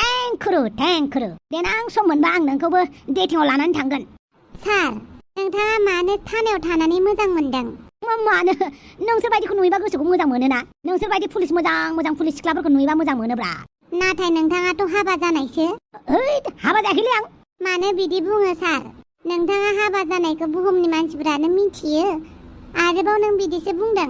थेंक्रु देनां सम मोनबा आं नोंखौबो डेटिंआव लानानै थांगोन। सार नोंथाङा मानो थानायाव थानानै मोजां मोनदों? मानो नोंसोर बायदिखौ नुयोबा गोसोखौ मोजां मोनोना। नोंसोर बायदि पुलिस मोजां पुलिस सिख्लाफोरखौ नुयोबा मोजां मोनोब्रा। नाथाय नोंथाङाथ' हाबा जानायसो। हाबा जायाखैलै आं। मानो बिदि बुङो सार? नोंथाङा हाबा जानायखौ बुहुमनि मानसिफोरानो मिथियो। आरोबाव नों बिदिसो बुंदों।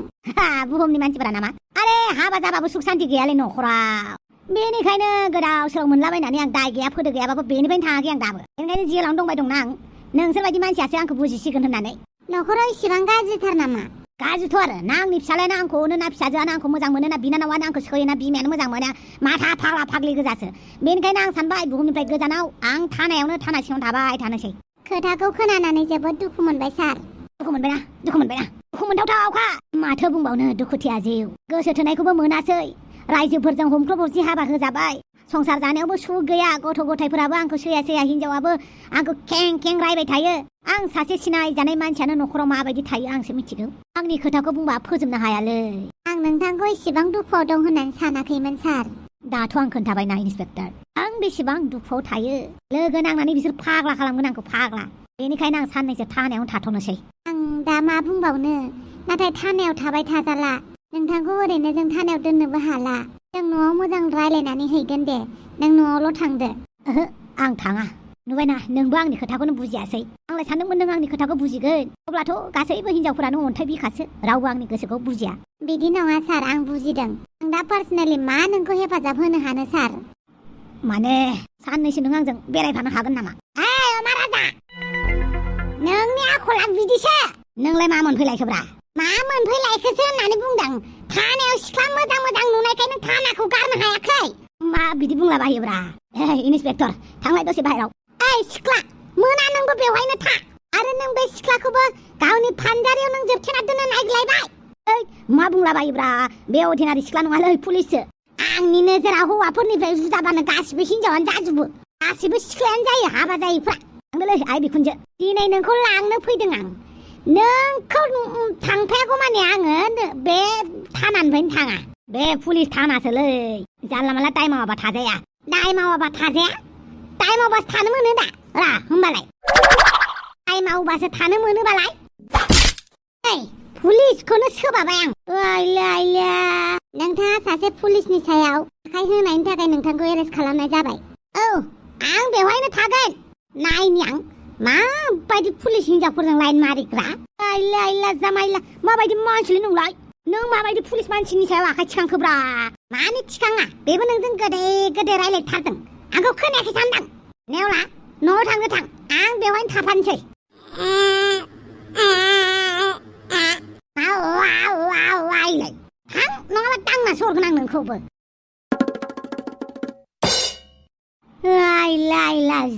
बुहुमनि मानसिफोरा नामा? आरे हाबा जाबाबो सुख शान्ति गैयालै न'खराव। बेनिखायनो गोदाव सोराव मोनलाबायनानै आं दाय गैया फोदो गैयाबाबो बेनिफ्रायनो थाङाखै आं दाबो। बेनिखायनो जेलावनो दंबाय दंना आं। नोंसोर बायदि मानसियासो आंखौ बुजिसिगोन होननानै। न'खराव इसिबां गाज्रिथार नामा? गाज्रिथ' आरो ना आंनि फिसालायानो आंखौ अनो ना फिसाजोआनो आंखौ मोजां मोनो ना बिनानावानो आंखौ सैयो ना बिमायानो मोजां मोनो। माथा फाग्ला फाग्लि गोजासो। बेनिखायनो आं सानबाय बुहुमनिफ्राय गोजानाव आं थानायावनो थाना सिङाव थाबाय थानोसै। खोथाखौ खोनानानै जोबोद दुखु मोनबाय सार। दुखु मोनबायना दुखु मोनथावथावखा। माथो बुंबावनो दुखुथिया जिउ। गोसो थोनायखौबो मोनासै। रायजोफोरजों हमख्लब हरसि हाबा होजाबाय। संसार जानायावबो सुख गैया। गथ' गथायफोराबो आंखौ सैया हिनजावाबो आंखौ खें रायबाय थायो। आं सासे सिनाय जानाय मानसियानो न'खराव माबायदि थायो आंसो मिथिगौ। आंनि खोथाखौ बुंबा फोजोबनो हायालै। आं नोंथांखौ इसेबां दुखुआव दं होननानै सानाखैमोन सार। दाथ' आं खोन्थाबायना इन्सपेक्टर। आं बेसेबां दुखुआव थायो। लोगो नांनानै बिसोर फाग्ला खालामगोन आंखौ फाग्ला। बेनिखायनो आं साननैसो थानायावनो थाथ'नोसै। आं दा मा बुंबावनो। नाथाय थानायाव थाबाय थाजाला। नोंथांखौ ओरैनो जों थानायाव दोननोबो हाला। जों न'आव मोजां रायलायनानै हैगोन दे। नों न'आवल' थांदो। आं थाङा। नुबायना नोंबो आंनि खोथाखौनो बुजियासै। आंलाय सानदोंमोन नों आंनि खोथाखौ बुजिगोन। अब्लाथ' गासैबो हिनजावफोरानो अन्थाइ बिखासो। रावबो आंनि गोसोखौ बुजिया। बिदि नङा सार आं बुजिदों। आं दा पार्सनेलि मा नोंखौ हेफाजाब होनो हानो सार? माने साननैसो नों आंजों बेरायफानो हागोन नामा? अमा राजा नोंनि आखला बिदिसो। नोंलाय मा मोनफैलायखोब्रा? मा मोनफैलायखोसो होननानै बुंदों। थानायाव सिख्ला मोजां नुनायखायनो थानाखौ गारनो हायाखै। मा बिदि बुंलाबायोब्रा? इन्सपेक्टर थांलाय दसे बाहेराव। सिख्ला मोना नोंबो बेवहायनो था। आरो नों बे सिख्लाखौबो गावनि फानजारियाव नों जोबथेना दोननो नागिरलायबाय। मा बुंलाबायोब्रा? बे अर्डिनारि सिख्ला नङालै पुलिससो। आंनि नोजोराव हौवाफोरनिफ्राय जुदाबानो गासिबो हिनजावानो जाजोबो। गासिबो सिख्लायानो जायो हाबा जायैफ्रा। थांदोलै आइ बिखुनजो। दिनै नोंखौ लांनो फैदों आं। नोंखौ थांफायागौ माने आङो बे थानानिफ्रायनो थाङा। बे पुलिस थानासोलै। जानला मानला दाय मावाबा थाजाया। दाय मावाबा थाजाया? दाय मावबासो थानो मोनो दा? रा होमबालाय दाय मावबासो थानो मोनोबालाय? पुलिसखौनो सोबाबाय आं। नोंथाङा सासे पुलिसनि सायाव आखाय होनायनि थाखाय नोंथांखौ एरेस्ट खालामनाय जाबाय। आं बेवहायनो थागोन। नायनि आं माबायदि पुलिस हिनजावफोरजों लाइन मारिग्रा। जामाइला माबायदि मानसिलै नोंलाय? नों माबायदि पुलिस मानसिनि सायाव आखाय थिखांखोब्रा? मानो थिखाङा? बेबो नोंजों गोदे रायलायथारदों। आंखौ खोनायाखै सानदां। नेवला न'आव थांनो थां। आं बेवहायनो थाफानोसै। थां नङाबा दांना सरगोन आं नोंखौबो।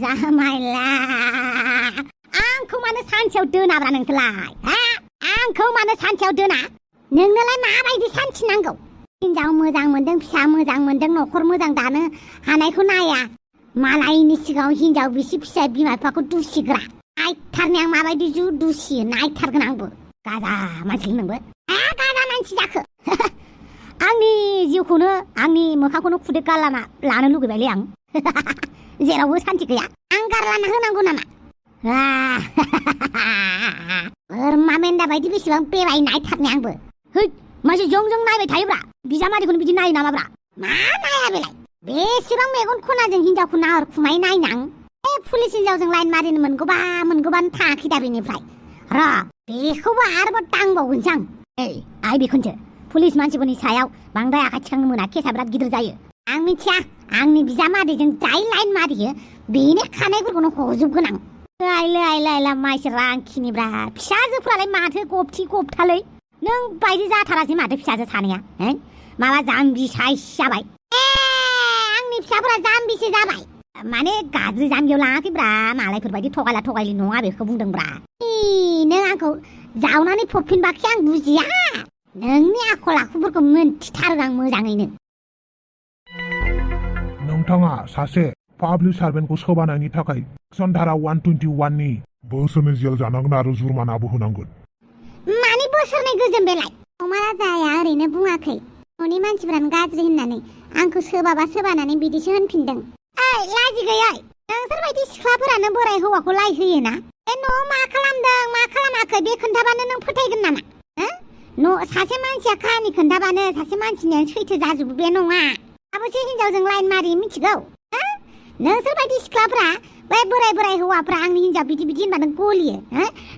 जामाइला आंखौ मानो सानसेयाव दोनाब्रा नोंसोरलाय? आंखौ मानो सानसेयाव दोना? नोंनोलाय माबायदि सान्थि नांगौ? हिनजाव मोजां मोनदों, फिसा मोजां मोनदों, न'खर मोजां दानो हानायखौ नाया। मालायनि सिगाङाव हिनजाव बिसि फिसा बिमा बिफाखौ दुसिग्रा। नायथारनो आं माबायदि दुसियो नायथारगोन आंबो। गाजा मानसि नोंबो। गाजा मानसि जाखो? आंनि जिउखौनो आंनि मोखांखौनो खुदै गारलाना लानो लुगैबायलै आं। जेरावबो सान्थि गैया। आं गारलाना होनांगौ नामा? बोरमा मेन्दा बायदि बेसेबां बेबाय नायथारनो आंबो। मानसि जं नायबाय थायोब्रा। बिजामादैखौनो बिदि नायो नामाब्रा? मा नाया बेलाय? बेसेबां मेगन खनाजों हिनजावखौ नाहरखुमाय नायनां। पुलिस हिनजावजों लाइन मारिनो मोनगौबानो थाङाखै दा बेनिफ्राय। बेखौबो आरोबाव दांबावगोनसो आं। आइ बिखुनजो पुलिस मानसिफोरनि सायाव बांद्राय आखाय थिखांनो मोना। केसा बिराद गिदिर जायो। आं मिथिया। आंनि बिजामादैजों जाय लाइन मारियो बेनि खानायफोरखौनो हजोबगोन आं। माइसि रांखिनिब्रा। फिसाजोफ्रालाय माथो गबथि गबथालै। नों बायदि जाथारासै माथो फिसाजो सानैया। माबा जाम्बि साइस जाबाय। आंनि फिसाफोरा जाम्बिसो जाबाय। माने गाज्रि जाम्बियाव लाङाखैब्रा। मालायफोरबायदि थगायलि नङा बेखौ बुंदोंब्रा। नों आंखौ जावनानै फबफिनबाखै आं बुजिया। नोंनि आखल आखुफोरखौ मोनथिथारो आं मोजाङैनो। नोंथाङा सासे पाब्लिक सार्भेन्टखौ सोबानायनि थाखाय सेक्सन धारा 121 नि बोसोरनै जेल जानांगोन आरो जुर्मानाबो होनांगोन। मानि बोसोरनै गोजोन बेलाय? अमा राजाया ओरैनो बुङाखै। न'नि मानसिफ्रानो गाज्रि होननानै आंखौ सोबाबा सोबानानै बिदिसो होनफिनदों। ओइ लाजि गैयै, नोंसोरबायदि सिख्लाफोरानो बोराय हौवाखौ लाय होयोना? बे न'आव मा खालामदों मा खालामाखै बे खोन्थाबानो नों फोथायगोन नामा? सासे मानसिया खाहानि खोन्थाबानो सासे मानसिनियानो सैथो जाजोबो बे नङा। आबोसो हिनजावजों लाइन मारि मिथिगौ? नोंसोरबायदि सिख्लाफ्रा बै बोराय हौवाफ्रा आंनि हिनजाव बिदि होनबानो गलियो।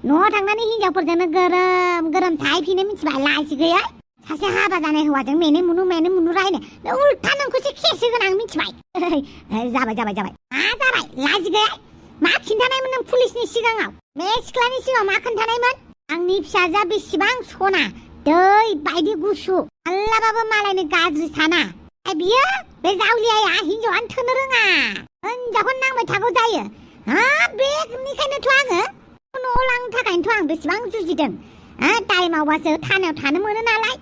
न'आव थांनानै हिनजावफोरजोंनो गोरोम थाहैफिनो मिथिबाय लाजि गैयै। सासे हाबा जानाय हौवाजों मेने मुनु रायनो उल्था नोंखौसो केस होगोन आं मिथिबाय। जाबाय मा जाबाय लाजि गैयै? मा खिन्थानायमोन नों पुलिसनि सिगाङाव? बे सिख्लानि सिगाङाव मा खोन्थानायमोन? आंनि फिसाजोआ बेसेबां सना दै बायदि गुसु मालाबाबो मालायनि गाज्रि साना। बियो बे जावलियाया हिनजावानो थोनो रोङा, हिनजावखौनो नांबाय थागौ जायो। बेनिखायनोथ' आङो न'आव लांनो थाखायनोथ' आं बेसेबां जुजिदों। टाइमावबासो थानायाव थानो मोनो नालाय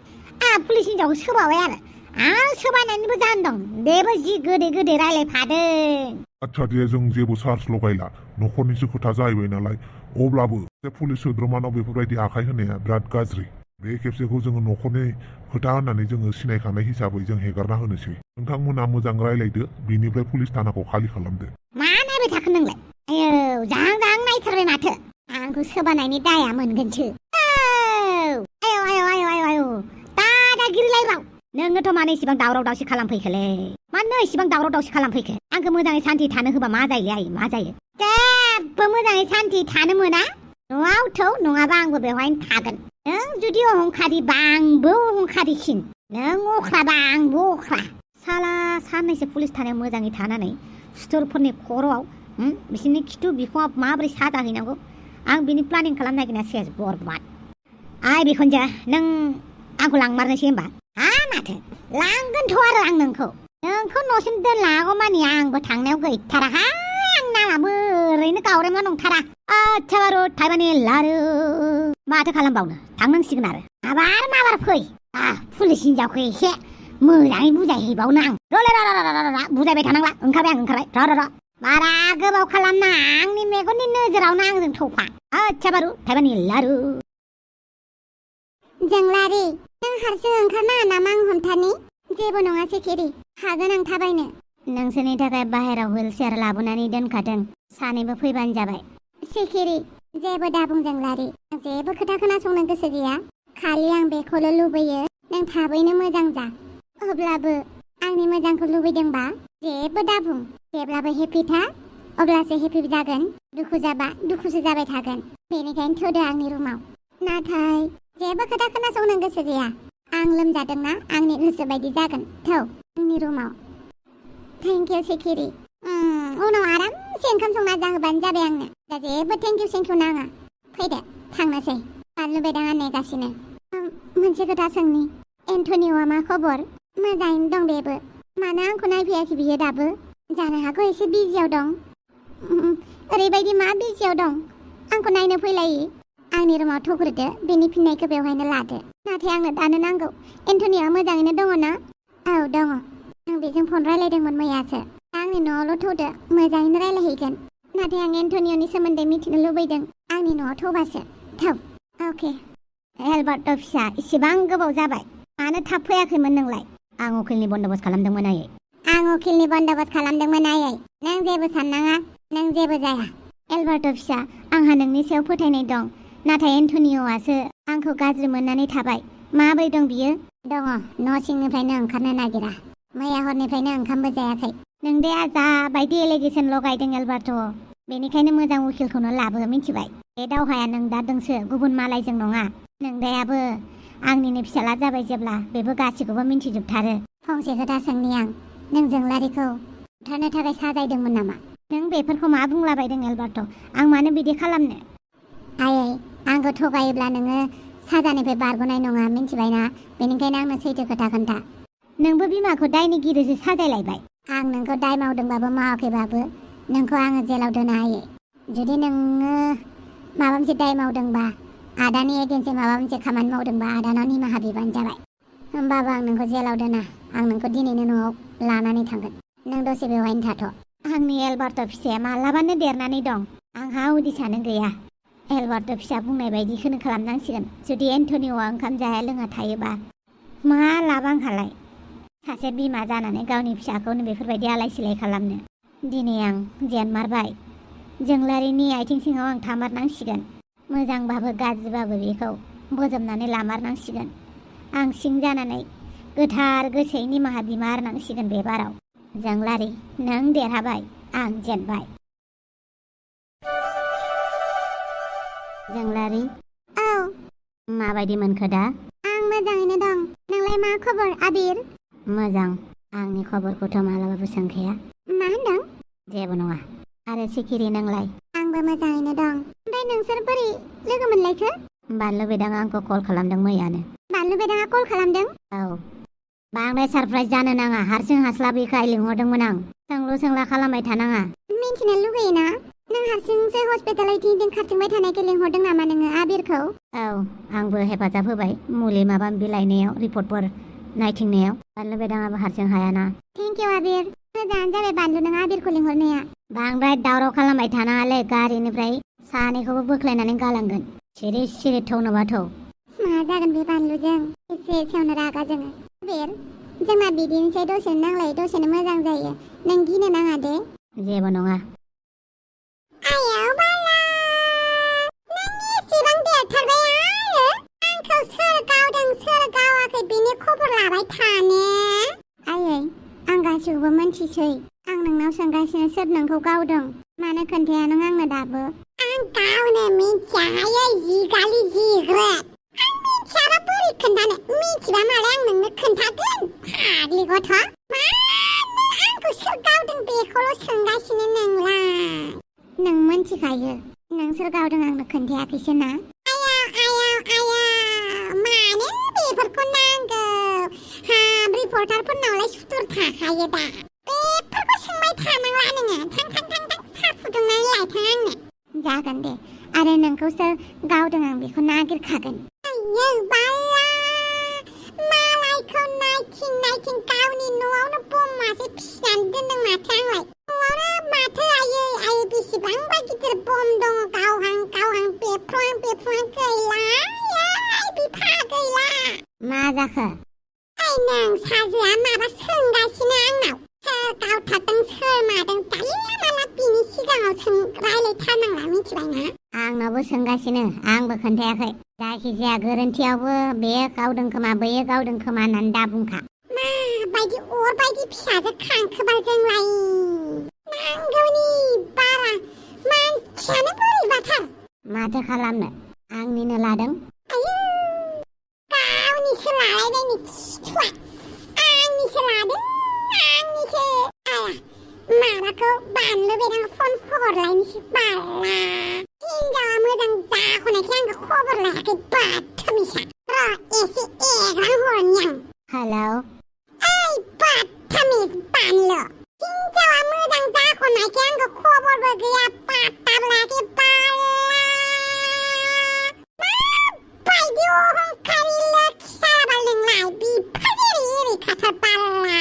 पुलिस हिनजावखौ सोबाबाय आरो सोबानायनिबो जाहोन दं। बेबो जि गोदै रायलायफादों। आच्छा दे जों जेबो चार्ज लगायला, न'खरनिसो खोथा जाहैबाय नालाय। अब्लाबो पुलिस सोद्रोमानाव बेफोरबायदि आखाय होनाया बिराद गाज्रि। बे खेबसेखौ जोङो न'खरनि खोथा होननानै जोङो सिनायखानाय हिसाबै जों हेगारना होनोसै। नोंथांमोना मोजां रायलायदो, बिनिफ्राय पुलिस थानाखौ खालि खालामदो। मा नायबाय थाखो नोंलाय? आयौ जाहां नायथारबाय माथो। आंखौ सोबानायनि दाया मोनगोनसो। आयौ दादागिरिलाय राव। नोङोथ' मानो इसेबां दावराव दावसि खालामफैखोलै? मानो इसेबां दावराव दावसि खालामफैखो? आंखौ मोजाङै सान्थि थानो होबा मा जायोलै आयै मा जायो? जेबो मोजाङै सान्थि थानो मोना। न'आव थौ नङाबा आंबो बेवहायनो थागोन। नों जुदि अहंखारिबा आंबो अहंखारिसिन। नों अख्राबा आंबो अख्रा। साला साननैसो पुलिस थानायाव मोजाङै थानानै सुथुरफोरनि खर'आव बिसोरनि खिथु बिखुङाव माबोरै साजा हैनांगौ आं बिनि प्लानिं खालामनो नागिरना सेस बरबाद। आइ बिखुनजो नों आंखौ लांमारनोसै होनबा? माथो लांगोनथ' आरो आं नोंखौ न'सिम दोनलाङागौ मानि आंबो थांनायाव गैथाराहाय। आं नामाबो ओरैनो गावरेमा नंथारा। आच्छा बारु थाइबानि लारु माथो खालामबावनो थांनांसिगोन आरो। माबार फै पुलिस हिनजावखौ एसे मोजाङै बुजायहैबावनो आं। बुजायबाय थानांला ओंखारबाय र' बारा गोबाव खालामना आंनि मेगननि नोजोरावनो आंजों थौफा। आच्छा बारु थाइबानि लारु। जोंलारि नों हारसिं ओंखारनाङा नामा आं हमथानि? जेबो नङा सेकेरि, हागोन आं थाबायनो। नोंसोरनि थाखाय बाहेराव हुइल चेयार लाबोनानै दोनखादों, सानैबो फैबानो जाबाय। सेकेरि जेबो दाबुं जोंलारि, जेबो खोथा खोनासंनो गोसो गैया। खालि आं बेखौल' लुबैयो नों थाबैनो मोजां जा। अब्लाबो आंनि मोजांखौ लुबैदोंबा जेबो दाबुं। जेब्लाबो हेपि था, अब्लासो हेपि जागोन। दुखु जाबा दुखुसो जाबाय थागोन। बेनिखायनो थौदो आंनि रुमाव। नाथाय जेबो खोथा खोनासंनो गोसो गैया। आं लोमजादोंना आंनि गोसो बायदि जागोन। थौ आंनि रुमाव। Thank you Sekeri. उनाव आरामसे ओंखाम संना जाहोबानो जाबाय आंनो। दा जेबो थेंक इउ नाङा। फैदो थांनोसै, बानलु बेदाङा नेगासिनो। मोनसे खोथा सोंनि, एन्टनिअ'आ मा खबर? मोजाङैनो दं बेबो। मानो आंखौ नायफैयाखै बियो दाबो? जानो हागौ एसे बिजियाव दं। ओरैबायदि मा बिजियाव दं आंखौ नायनो फैलायि? आंनि रुमाव थुग्रोदो, बेनि फिननायखौ बेवहायनो लादो। नाथाय आंनो दानो नांगौ। एन्टनिअ'आ मोजाङैनो दङ ना? औ दङ। आं बेजों फन रायलायदोंमोन मैयासो। आंनि न'आवल' थौदो, मोजाङैनो रायलायहैगोन। नाथाय आं एन्टनिअ'नि सोमोन्दै मिथिनो लुबैदों। आंनि न'आव थौबासो। थौ। अके। एलबार्ट फिसा इसेबां गोबाव जाबाय, मानो थाब फैयाखैमोन नोंलाय? आं उकिलनि बन्दोबस्त खालामदोंमोन आयै। नों जेबो साननाङा, नों जेबो जाया। एलबार्ट फिसा आंहा नोंनि सायाव फोथायनाय दं। नाथाय एन्टनिअ'आसो आंखौ गाज्रि मोननानै थाबाय। माबोरै दं बियो? दङ, न' सिंनिफ्रायनो ओंखारनो नागिरा। मैया हरनिफ्रायनो ओंखामबो जायाखै। नोंदाया जा बायदि एलिगेसन लगायदों एलबार्ट, बेनिखायनो मोजां उकिलखौनो लाबो मिथिबाय। बे दावहाया नोंदाजोंसो, गुबुन मालायजों नङा। नोंदायाबो आंनिनो फिसाला जाबाय जेब्ला बेबो गासैखौबो मिथिजोबथारो। फंसे खोथा सोंनि आं, नों जोंलारिखौ बुथारनो थाखाय साजायदोंमोन नामा? नों बेफोरखौ मा बुंलाबायदों एलबार्ट? आं मानो बिदि खालामनो? आयै आंखौ थगायोब्ला नोङो साजानिफ्राय बारग'नाय नङा मिथिबायना? बेनिखायनो आंनो सैथो खोथा खोन्था। नोंबो बिमाखौ दायनिगिरिसो साजायलायबाय। आं नोंखौ दाय मावदोंबाबो मावाखैबाबो नोंखौ आङो जेलाव दोनो हायो। जुदि नोङो माबा मोनसे दाय मावदोंबा, आदानि एगेन्सै माबा मोनसे खामानि मावदोंबा आदानाव निमाहा बिबानो जाबाय। होमबाबो आं नोंखौ जेलाव दोना। आं नोंखौ दिनैनो न'आव लानानै थांगोन। नों दसे बेवहायनो थाथ'। आंनि एलबार्ट फिसाया मालाबानो देरनानै दं। आंहा उदिसानो गैया। एलबार्ट फिसा बुंनाय बायदिखौनो खालामनांसिगोन। जुदि एन्टनिअ'आ ओंखाम जाया लोङा थायोबा मा लाब आंहालाय सासे बिमा जानानै गावनि फिसाखौनो बेफोरबायदि आलाय सिलाय खालामनो। दिनै आं जेनमारबाय। जोंलारिनि आथिं सिङाव आं थामारनांसिगोन। मोजांबाबो गाज्रिबाबो बेखौ बोजबनानै लामारनांसिगोन। आं सिं जानानै गोथार गोसोयै निमाहा बिमारनांसिगोन बे बाराव। जोंलारि नों देरहाबाय, आं जेनबाय। जोंलारि औ माबायदि मोनखो दा? आं मोजाङैनो दं। नोंलाय मा खबर आबिर? मोजां। आंनि खबरखौथ' मालाबाबो सोंखाया। मा होनदों? जेबो नङा। आरो सिखिरि नोंलाय? आंबो मोजाङैनो दं। ओमफ्राय नोंसोर बोरै लोगो मोनलायखो? बानलु बेदाङा आंखौ कल खालामदों मैयानो। बानलु बेदाङा कल खालामदों? औ। बांद्राय सारप्राइज जानो नाङा। हारसिं हास्लाबैखाय लिंहरदोंमोन आं। सोंलु सोंला खालामबाय थानाङा। मिन्थिनो लुगैयोना? नों हारसिंसो हस्पिटालाव इथिं खारथिंबाय थानायखौ लिंहरदों नामा नोङो आबिरखौ? औ, आंबो हेफाजाब होबाय मुलि माबा बिलाइनायाव, रिपर्टफोर नायथिंनायाव। बानलु बेदाङाबो हारसिं हायाना। Thank you Abir. मोजाङानो जाबाय बानलु नों आबिरखौ लिंहरनाया। बांद्राय दावराव खालामबाय थानाङालै। गारिनिफ्राय सानैखौबो बोख्लायनानै गालांगोन। सिरि सिरि थौनोबा थौ। मा जागोन बे बानलुजों? एसे एसेयावनो रागा जोङो। आबिर, जोंना बिदिनोसै दसेनो नांलायो दसेनो मोजां जायो। नों गिनो नाङा दे। जेबो नङा। आयाव बाला! नों एसेबां देरथारबाय आरो? आंखौ सोर गावदों सोर गावाखै बेनि खबर लाबाय थानो? आयै, आं गासिखौबो मोनथिसै। आं नोंनाव सोंगासिनो सोर नोंखौ गावदों। मानो खोन्थाया नों आंनो दाबो? आं गावनो मिथियाहाय जिगालि जिग्रेट। आं मिथियाबा बोरै खोन्थानो? मिथिबा मालाय आं नोंनो खोन्थागोन। फाग्लि गथ'। मा नों आंखौ सोर गावदों बेखौल' सोंगासिनो नोंलाय? नों मोनथिखायो। नों सोर गावदों आंनो खोन्थायाखैसो ना? मानो बेफोरखौ नांगौ? हाब रिपर्टारफोरनावलाय सुथुर थाखायो दा। बेफोरखौ सोंबाय थानांला नोङो। थां साहा फुदुंनानै लायथां आंनो। जागोन दे। आरो नोंखौ सोर गावदों आं बेखौ नागिरखागोन। आयै बाला! मालायखौ नायथिं गावनि न'आवनो बम मासे फिसिनानै दोनदों माथो आंलाय। न'आवनो माथो आयै बेसेबांबा गिदिर बम दङ गावहां बेफ्रुहां गैला। बिफा गैला। मा जाखो? नों साजोआ माबा सोंगासिनो आंनाव। सोर गावथारदों सोर मादों दालिया माला बिनि सिगाङाव रायलायथारनांला मिथिबायना? आंनावबो सोंगासिनो। आंबो खोन्थायाखै। जायखिजाया गोरोन्थियावबो बेयो गावदों खोमा बैयो गावदों खोमा होननानै दा बुंखा। माबायदि अर बायदि फिसाजो खांखोबाय जोंलाय। नांगौनि बारा मानसियानो बोरैबाथार। माथो खालामनो? आंनिनो लादों। आयौ गावनिसो लालायबायनो खिथुआ। आंनिसो लादों आंनिसो। माबाखौ बानलु बेदाङा फन हरलायनोसै बाला। हिनजावा मोजां जाख'नायखाय आंखौ खबर लायाखै बाथमिसा। एसे एग्रां हरनि आं। हेलौ। ओइ बाथमिस बानलु। हिनजावा मोजां जाख'नायखाय आंखौ खबरबो गैया पात्ताबो लायाखै बाला। माबायदि अहंखारि लोखि जाबाय नोंलाय? बिफा एरै खाथार बाला।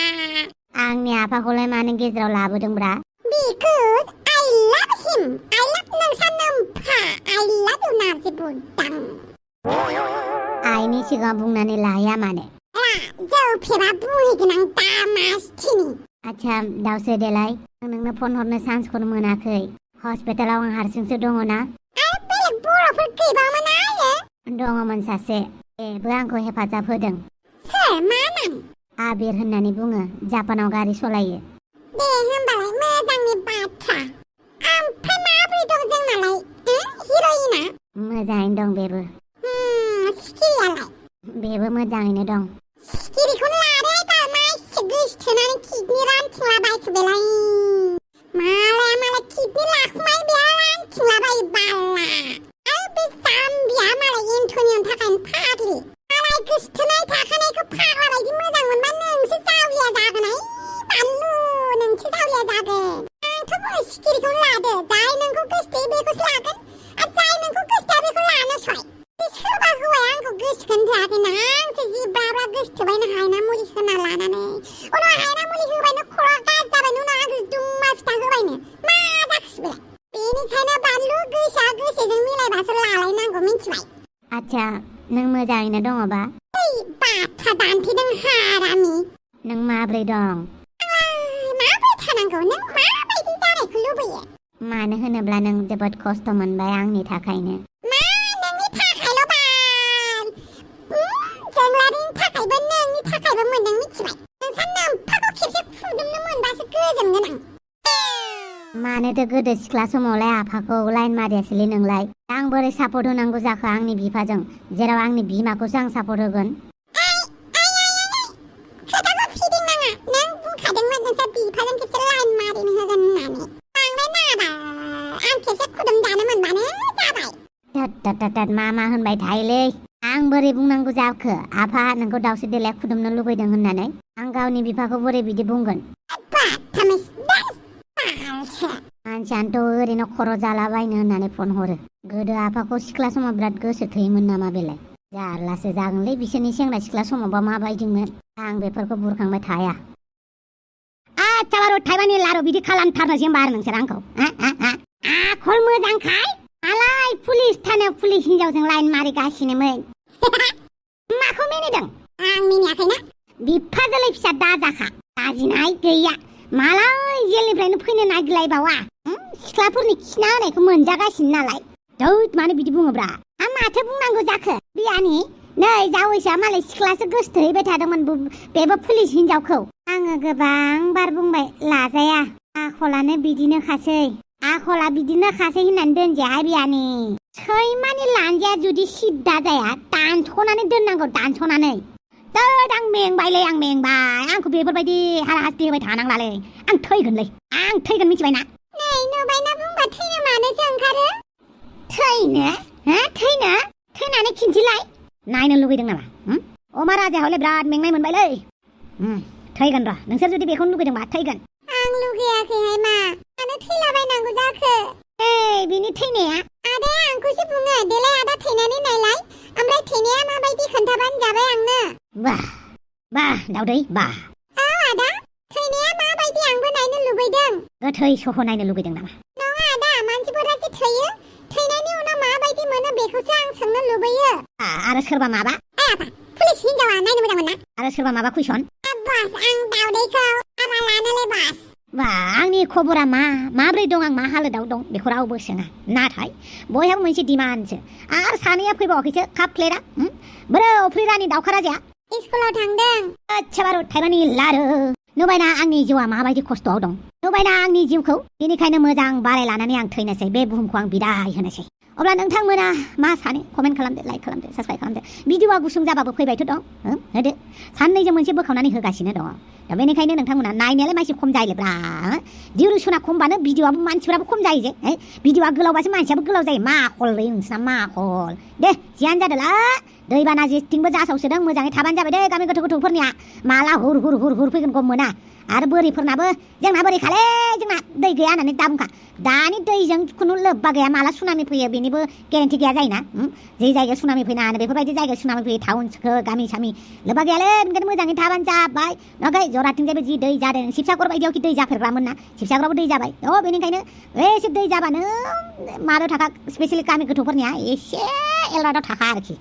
आंनि आफाखौलाय मानो गेजेराव लाबोदोंब्रा? Because I love him. I love नोंसा नोम्फा. I love you नारजि बुदां। आइनि सिगाङाव बुंनानै लाया मानो? जौ फेबा बुंहैगोन आं दामासथिनि। आच्छा दावसो देलाय। आं नोंनो फन हरनो चान्सखौनो मोनाखै। हस्पिटालाव आं हारसिंसो दङ ना। आरो बेलेग बर'फोर गैबावामोन आयो? दङमोन सासे। बेबो आंखौ हेफाजाब होदों। सोर? मा नाम? आबिर होननानै बुङो। जापानाव गारि सलायो। दे होमबालाय मोजांनि बाथ्रा। ओमफ्राय माब्रै दं जोंनालाय? हिर'इना? मोजाङैनो दं बेबो। सिखिरियालाय? बेबो मोजाङैनो दं। सिखिरिखौनो लादोहाय बाल मासे गोसोथोनानै किडनि रानथिंलाबायखो बेलाय। मालाय किडनि लाखुमायो बेहा रानथिंलाबायो बाला। आरो बे जाम्बिया मालाय एन्टनिनि थाखायनो फाग्लि। मालाय गोसोथोनाय थाखानायखौ फाग्ला बायदि मोजां मोनबा नोंसो जावलिया जागोन। बानलु नोंसो जावलिया जागोन। आंथ' बुङो सिखिरिखौनो लादो। जाय नोंखौ गोसथोयो बेखौसो लागोन। आरो जाय नोंखौ गोसथोया बेखौ लानोसय। सोरबा हौवाया आंखौ गोसोखोनो थोआखैना आंसो जि ब्रा गोसथोबायनो हायना मुलि होना लानानै। उनाव हायना मुलि होबायनो खर'आ गाज्रि जाबायनो उनाव आंखौ दुम्मा फिथा होबायनो। मा जाखोसै बेलाय? बेनिखायनो बानलु गोसोआ गोसोजों मिलायबासो लालायनांगौ मिथिबाय? आच्छा नों मोजाङैनो दङबा? ओइ बाथ बिखा दानथेदों हारामि नों माब्रै दं माब्रै थानांगौ नों माबायदि जानायखौ लुबैयो मानो होनोब्ला नों जोबोद खस्थ' मोनबाय आंनि थाखायनो मा नोंनि थाखायल' बाल जोंलारिनि थाखायबो नोंनि थाखायबो मोनदों मिथिबाय नोंसा नोम्फाखौ खेबसे फुदुंनो मोनबासो गोजोनगोन आं मानोथो गोदो सिख्ला समावलाय आफाखौ लाइन मारियासैलै नोंलाय आं बोरै सापर्ट होनांगौ जाखो आंनि बिफाजों जेराव आंनि बिमाखौसो आं सापर्ट होगोन खोथाखौ फिदिंनाङा नों बुंखादोंमोन नोंसा बिफाजों खेबसे लाइन मारिनो होगोन होननानै बांद्राय नाङा आं खेबसे खुदुम जानो मोनबानो जाबाय मा होनबाय थायोलै आं बोरै बुंनांगौ जाखो आफा नोंखौ दावसे देलाय खुदुमनो लुबैदों होननानै आं गावनि बिफाखौ बोरै बिदि बुंगोन मानसियानोथ' ओरैनो खर' जालाबायनो होननानै फन हरो गोदो आफाखौ सिख्ला समाव बिराद गोसो थोयोमोन नामा बेलाय जारलासो जागोनलै बिसोरनि सेंग्रा सिख्ला समावबा माबायदिमोन आं बेफोरखौ बुरखांबाय थाया आच्छा बारु थाइबानि लारु बिदि खालामथारनोसै होमबा आरो नोंसोर आंखौ आखल मोजांखाय आलाय पुलिस थानायाव पुलिस हिनजावजों लाइन मारिगासिनोमोन माखौ मिनिदों आं मिनियाखैना बिफाजोलै फिसा दाजाखा दाजिनाय गैया मालाय जेलनिफ्रायनो फैनो नागिरलायबावा सिख्लाफोरनि खिना होनायखौ मोनजागासिनो नालाय दौद मानो बिदि बुङोब्रा आं माथो बुंनांगौ जाखो बियानि नै जावैसोआ मालाय सिख्लासो गोसोथोहैबाय थादोंमोन बेबो पुलिस हिनजावखौ आङो गोबां बार बुंबाय लाजाया आखलानो बिदिनोखासै आखला बिदिनोखासै होननानै दोनजाया बियानि सैमानि लान्जाया जुदि सिद्दा जाया दानस'नानै दोननांगौ दानस'नानै आं मेंबायलै आं मेंबाय आंखौ बेफोरबायदि हाराहास्ति होबाय थानांलालै आं थैगोन मिथिबायना नै नुबायना बुंबा थैनो मानोसो ओंखारो थैनानै खिन्थिलाय नायनो लुगैदों नामा अमा राजा हले बिराद मेंनाय मोनबायलै थैगोन र' नोंसोर जुदि बेखौनो लुगैदोंबा थैगोन आं लुगैयाखैहाय मानो थैलाबायनांगौ जाखो बिनि थैनाया आदाया आंखौसो बुङो देलाय आदा थैनानै नायलाय ओमफ्राय थैनाया माबायदि खोन्थाबानो जाबाय आंनो बाह दावदै बाह औ आदा थैनाया माबायदि आंबो नायनो लुबैदों गोथै सह नायनो लुगैदों नामा नङा आदा मानसिफोरा जे थैयो थैनायनि उनाव माबायदि मोनो बेखौसो आं सोंनो लुबैयो आरो सोरबा माबा पुलिस हिनजावा नायनो मोजां मोना आरो सोरबा माबा कुइसन बास आं दावदैखौ हाबा लानोलै बास आंनि खबरा माब्रै दं आं मा हालोदाव दं बेखौ रावबो सोङा नाथाय बयहाबो मोनसे डिमान्डसो आरो सानैया फैबावाखैसो काप प्लेटआ बोरो अफ्रि रानि दाउखा राजाया स्कुलाव थांदों आच्छा बारु थाइबानि लारु नुबायना आंनि जिउआ माबायदि खस्थ'आव दं नुबायना आंनि जिउखौ बेनिखायनो मोजां बाराय लानानै आं थैनोसै बे बुहुमखौ आं बिदाय होनोसै अब्ला नोंथांमोना मा सानो कमेन्ट खालामदो लाइक खालामदो साबस्क्राइब खालामदो भिडिअआ गुसुं जाबाबो फैबायथ' दं होदो साननैजों मोनसे बोखावनानै होगासिनो दङ दा बेनिखायनो नोंथांमोना नायनायालाय मानसि खम जायोब्रा डिउरेसना खमबानो भिडिअआबो मानसिफोराबो खम जायो जे भिडिअआ गोलावबासो मानसियाबो गोलाव जायो माखलै नोंसिना माखल दे जियानो जादोला दैबाना जेथिंबो जासावसोदों मोजाङै थाबानो जाबाय दे गामि गोथौफोरनिया माला हुर फैगोन गम मोना आरो बोरिफोरनाबो जोंना बोरै खाले जोंना दै गैया होननानै दाबुंखा दानि दैजों खुनु लोब्बा गैया माला सुनामि फैयो बेनिबो गेरेन्टि गैया जायोना जे जायगायाव सुनामि फैना होनो बेफोरबायदि जायगायाव सुनामि फैयो टाउन गामि सामि लोब्बा गैयालै ओंखायनो मोजाङै थाबानो जाबाय नङाखै जराथिंजायबो जि दै जादों शिबसागर बायदियाव कि दै जाफेरग्रामोन ना शिबसागरावबो दै जाबाय बेनिखायनो एसे दै जाबानो माबायाव थाखा स्पेसियेलि गामि गोथौफोरनिया एसे एलार्टआव थाखा आरोखि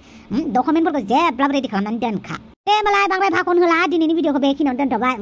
डकुमेन्टफोरखौ जेब्लाबो रेडि खालामनानै दोनखा दे होमबालाय बांद्राय भाखन होला दिनैनि भिडिअखौ बेखिनियावनो दोनथ'बाय